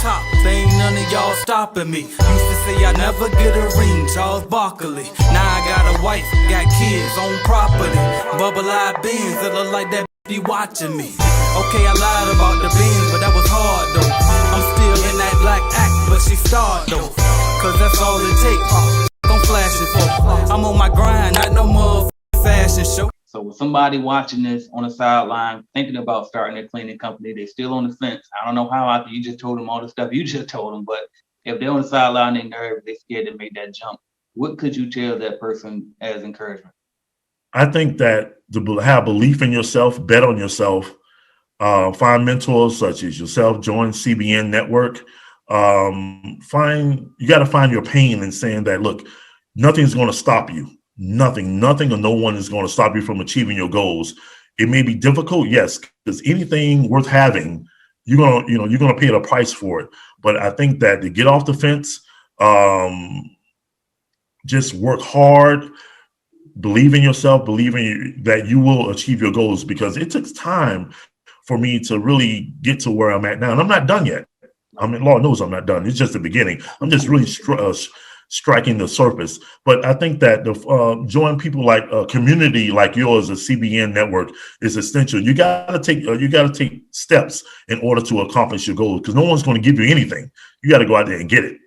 top, there ain't none of y'all stopping me. Used to say I never get a ring, Charles Barkley. Now I got a wife, got kids, own property. Bubble-eyed beans that look like that be watching me. Okay, I lied about the beans, but that was hard though. I'm still in that black act, but she starred though. Cause that's all it takes. I'm flashing for. I'm on my grind, not no motherfucking fashion show. So with somebody watching this on the sideline, thinking about starting a cleaning company, they still on the fence. I don't know how after you just told them all the stuff you just told them, but if they're on the sideline, they're nervous, they're scared to make that jump. What could you tell that person as encouragement? I think that to have belief in yourself, bet on yourself, find mentors such as yourself, join CBN Network. You got to find your pain in saying that, look, nothing's going to stop you. Nothing or no one is going to stop you from achieving your goals. It may be difficult, yes, because anything worth having, you're gonna pay the price for it. But I think that to get off the fence, just work hard, believe in yourself, that you will achieve your goals, because it took time for me to really get to where I'm at now. And I'm not done yet. I mean, Lord knows I'm not done. It's just the beginning. I'm just really striking the surface. But I think that join people like a community like yours, a CBN Network, is essential. You got to take steps in order to accomplish your goals, because no one's going to give you anything. You got to go out there and get it.